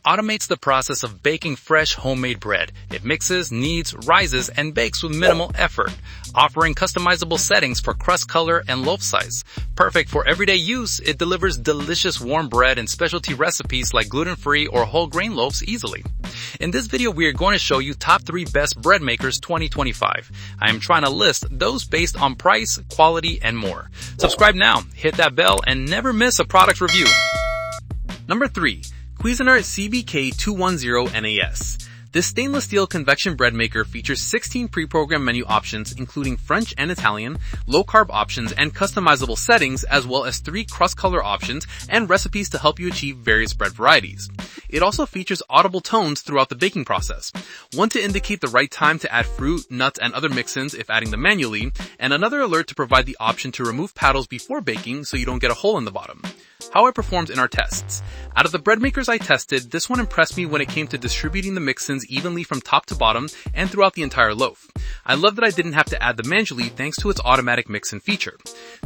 automates the process of baking fresh homemade bread. It mixes, kneads, rises, and bakes with minimal effort, offering customizable settings for crust color and loaf size. Perfect for everyday use, it delivers delicious warm bread and specialty recipes like gluten-free or whole grain loaves easily. In this video, we are going to show you top 3 best bread makers 2025. I am trying to list those based on price, quality, and more. Subscribe now, hit that bell, and never miss a product review. Number 3. Cuisinart CBK210 NAS. This stainless steel convection bread maker features 16 pre-programmed menu options including French and Italian, low-carb options, and customizable settings, as well as 3 crust color options and recipes to help you achieve various bread varieties. It also features audible tones throughout the baking process. One to indicate the right time to add fruit, nuts, and other mix-ins if adding them manually, and another alert to provide the option to remove paddles before baking so you don't get a hole in the bottom. How it performed in our tests. Out of the bread makers I tested, this one impressed me when it came to distributing the mix-ins evenly from top to bottom and throughout the entire loaf. I love that I didn't have to add them manually thanks to its automatic mix-in feature.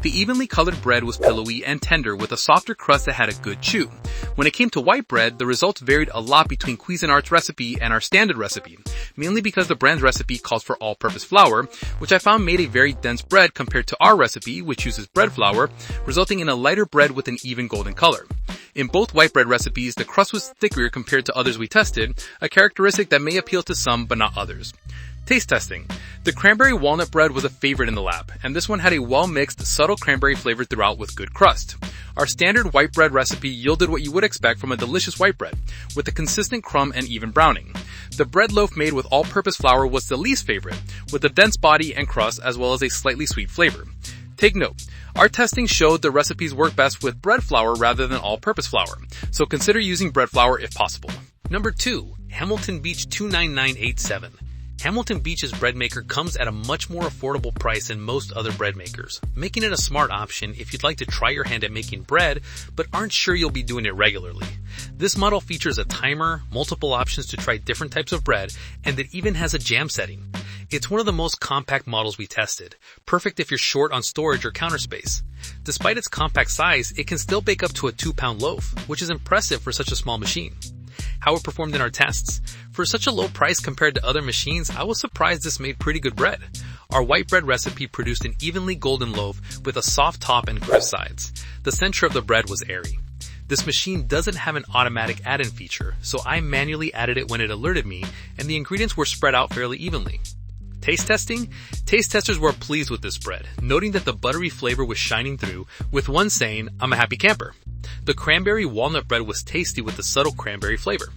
The evenly colored bread was pillowy and tender with a softer crust that had a good chew. When it came to white bread, the results varied a lot between Cuisinart's recipe and our standard recipe, mainly because the brand's recipe calls for all-purpose flour, which I found made a very dense bread compared to our recipe, which uses bread flour, resulting in a lighter bread with an even golden color. In both white bread recipes, the crust was thicker compared to others we tested, a characteristic that may appeal to some but not others. Taste testing. The cranberry walnut bread was a favorite in the lab, and this one had a well-mixed, subtle cranberry flavor throughout with good crust. Our standard white bread recipe yielded what you would expect from a delicious white bread, with a consistent crumb and even browning. The bread loaf made with all-purpose flour was the least favorite, with a dense body and crust as well as a slightly sweet flavor. Take note, our testing showed the recipes work best with bread flour rather than all-purpose flour, so consider using bread flour if possible. Number 2. Hamilton Beach 29987. Hamilton Beach's bread maker comes at a much more affordable price than most other bread makers, making it a smart option if you'd like to try your hand at making bread but aren't sure you'll be doing it regularly. This model features a timer, multiple options to try different types of bread, and it even has a jam setting. It's one of the most compact models we tested, perfect if you're short on storage or counter space. Despite its compact size, it can still bake up to a 2-pound loaf, which is impressive for such a small machine. How it performed in our tests. For such a low price compared to other machines, I was surprised this made pretty good bread. Our white bread recipe produced an evenly golden loaf with a soft top and crisp sides. The center of the bread was airy. This machine doesn't have an automatic add-in feature, so I manually added it when it alerted me, and the ingredients were spread out fairly evenly. Taste testing? Taste testers were pleased with this bread, noting that the buttery flavor was shining through, with one saying, "I'm a happy camper." The cranberry walnut bread was tasty with the subtle cranberry flavor.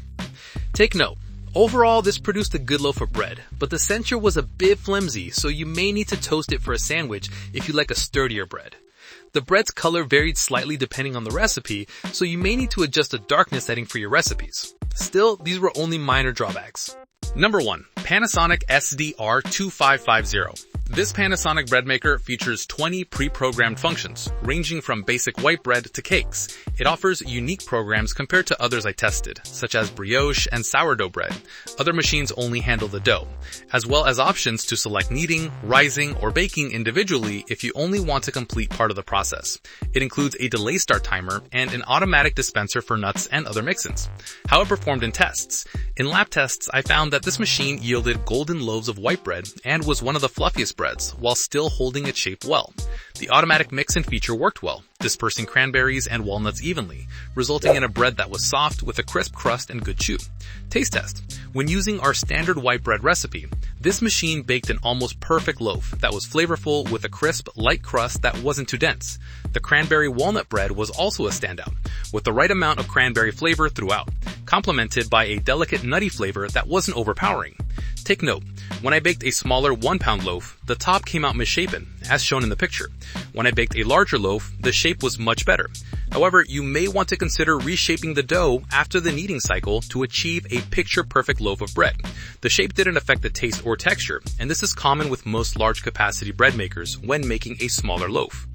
Take note, overall this produced a good loaf of bread, but the center was a bit flimsy, so you may need to toast it for a sandwich if you like a sturdier bread. The bread's color varied slightly depending on the recipe, so you may need to adjust the darkness setting for your recipes. Still, these were only minor drawbacks. Number 1. Panasonic SDR2550. This Panasonic bread maker features 20 pre-programmed functions, ranging from basic white bread to cakes. It offers unique programs compared to others I tested, such as brioche and sourdough bread. Other machines only handle the dough, as well as options to select kneading, rising, or baking individually if you only want to complete part of the process. It includes a delay start timer and an automatic dispenser for nuts and other mix-ins. How it performed in tests. In lab tests, I found that this machine yielded golden loaves of white bread and was one of the fluffiest breads, while still holding its shape well. The automatic mix-in feature worked well, dispersing cranberries and walnuts evenly, resulting in a bread that was soft with a crisp crust and good chew. Taste test. When using our standard white bread recipe, this machine baked an almost perfect loaf that was flavorful with a crisp, light crust that wasn't too dense. The cranberry walnut bread was also a standout, with the right amount of cranberry flavor throughout, complemented by a delicate nutty flavor that wasn't overpowering. Take note, when I baked a smaller 1-pound loaf, the top came out misshapen, as shown in the picture. When I baked a larger loaf, the shape was much better. However, you may want to consider reshaping the dough after the kneading cycle to achieve a picture-perfect loaf of bread. The shape didn't affect the taste or texture, and this is common with most large capacity bread makers when making a smaller loaf.